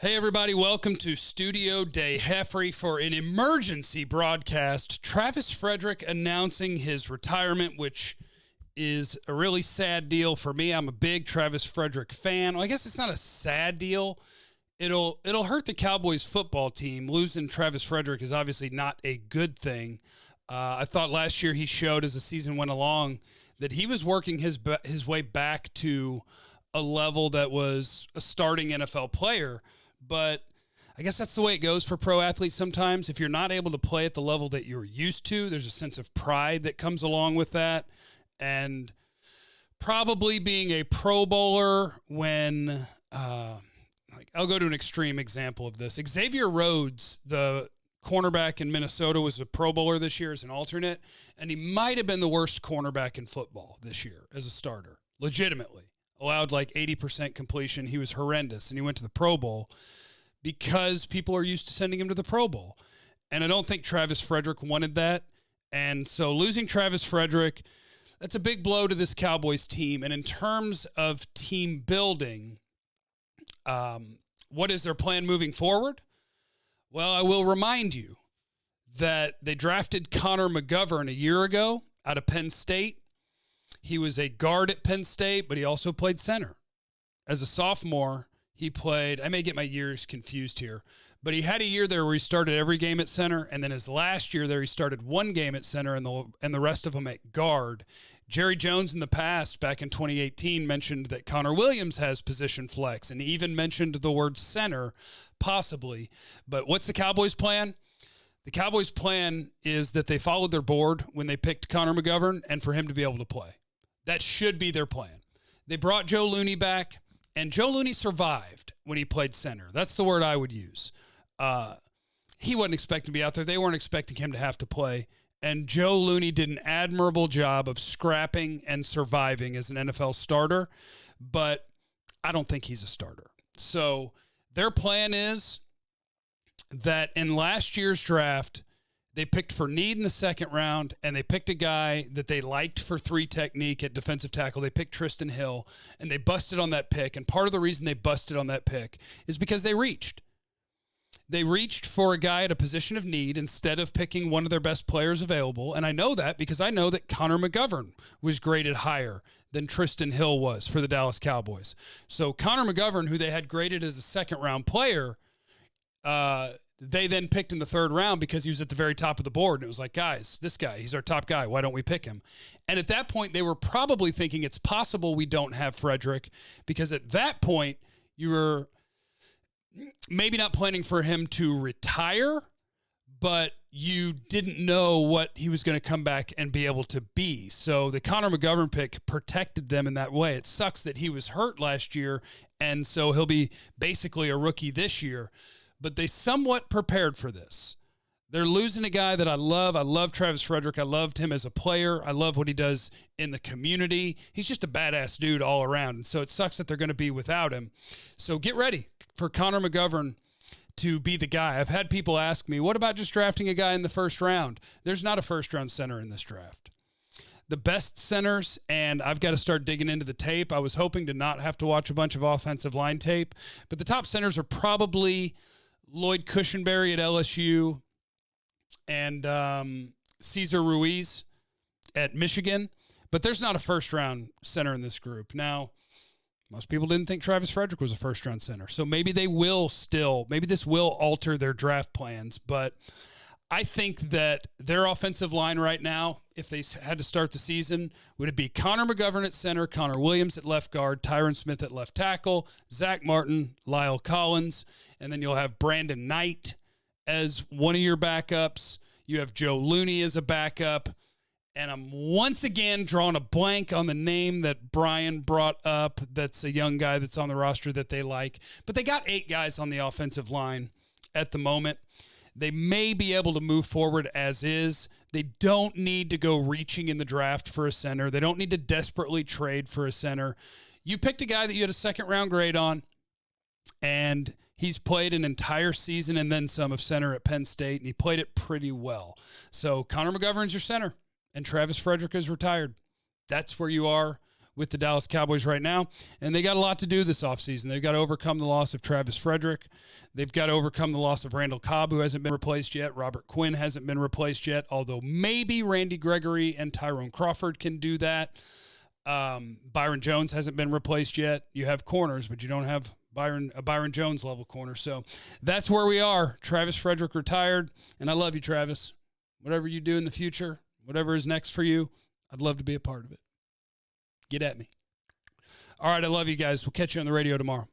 Hey everybody, welcome to Studio Day Heffrey for an emergency broadcast. Travis Frederick announcing his retirement, which is a really sad deal for me. I'm a big Travis Frederick fan. Well, I guess it's not a sad deal. It'll hurt the Cowboys football team. Losing Travis Frederick is obviously not a good thing. I thought last year he showed as the season went along that he was working his way back to a level that was a starting NFL player. But I guess that's the way it goes for pro athletes sometimes. If you're not able to play at the level that you're used to, there's a sense of pride that comes along with that. And probably being a Pro Bowler when, I'll go to an extreme example of this. Xavier Rhodes, the cornerback in Minnesota, was a Pro Bowler this year as an alternate, and he might have been the worst cornerback in football this year as a starter, legitimately. Allowed like 80% completion. He was horrendous, and he went to the Pro Bowl because people are used to sending him to the Pro Bowl. And I don't think Travis Frederick wanted that. And so losing Travis Frederick, that's a big blow to this Cowboys team. And in terms of team building, what is their plan moving forward? Well, I will remind you that they drafted Connor McGovern a year ago out of Penn State. He was a guard at Penn State, but he also played center. As a sophomore, he played, I may get my years confused here, but he had a year there where he started every game at center, and then his last year there he started one game at center and the rest of them at guard. Jerry Jones in the past, back in 2018, mentioned that Connor Williams has position flex, and he even mentioned the word center, possibly. But what's the Cowboys' plan? The Cowboys' plan is that they followed their board when they picked Connor McGovern and for him to be able to play. That should be their plan. They brought Joe Looney back, and Joe Looney survived when he played center. That's the word I would use. He wasn't expecting to be out there. They weren't expecting him to have to play. And Joe Looney did an admirable job of scrapping and surviving as an NFL starter, but I don't think he's a starter. So their plan is that in last year's draft, they picked for need in the second round, and they picked a guy that they liked for 3 technique at defensive tackle. They picked Tristan Hill, and they busted on that pick. And part of the reason they busted on that pick is because they reached. They reached for a guy at a position of need instead of picking one of their best players available. And I know that because I know that Connor McGovern was graded higher than Tristan Hill was for the Dallas Cowboys. So Connor McGovern, who they had graded as a second-round player, they then picked in the third round because he was at the very top of the board. And it was like, guys, this guy, he's our top guy. Why don't we pick him? And at that point, they were probably thinking it's possible we don't have Frederick, because at that point, you were maybe not planning for him to retire, but you didn't know what he was going to come back and be able to be. So the Connor McGovern pick protected them in that way. It sucks that he was hurt last year, and so he'll be basically a rookie this year. But they somewhat prepared for this. They're losing a guy that I love. I love Travis Frederick. I loved him as a player. I love what he does in the community. He's just a badass dude all around. And so it sucks that they're going to be without him. So get ready for Connor McGovern to be the guy. I've had people ask me, what about just drafting a guy in the first round? There's not a first-round center in this draft. The best centers, and I've got to start digging into the tape. I was hoping to not have to watch a bunch of offensive line tape, but the top centers are probably Lloyd Cushenberry at LSU and Cesar Ruiz at Michigan. But there's not a first-round center in this group. Now, most people didn't think Travis Frederick was a first-round center. So maybe they will still, maybe this will alter their draft plans. But I think that their offensive line right now, if they had to start the season, would it be Connor McGovern at center, Connor Williams at left guard, Tyron Smith at left tackle, Zach Martin, Lyle Collins, and then you'll have Brandon Knight as one of your backups. You have Joe Looney as a backup. And I'm once again drawing a blank on the name that Brian brought up. That's a young guy that's on the roster that they like. But they got 8 guys on the offensive line at the moment. They may be able to move forward as is. They don't need to go reaching in the draft for a center. They don't need to desperately trade for a center. You picked a guy that you had a second-round grade on, and he's played an entire season and then some of center at Penn State, and he played it pretty well. So Connor McGovern's your center, and Travis Frederick is retired. That's where you are with the Dallas Cowboys right now, and they got a lot to do this offseason. They've got to overcome the loss of Travis Frederick. They've got to overcome the loss of Randall Cobb, who hasn't been replaced yet. Robert Quinn hasn't been replaced yet, although maybe Randy Gregory and Tyrone Crawford can do that. Byron Jones hasn't been replaced yet. You have corners, but you don't have a Byron Jones level corner. So that's where we are. Travis Frederick retired, and I love you, Travis. Whatever you do in the future, whatever is next for you, I'd love to be a part of it. Get at me. All right, I love you guys. We'll catch you on the radio tomorrow.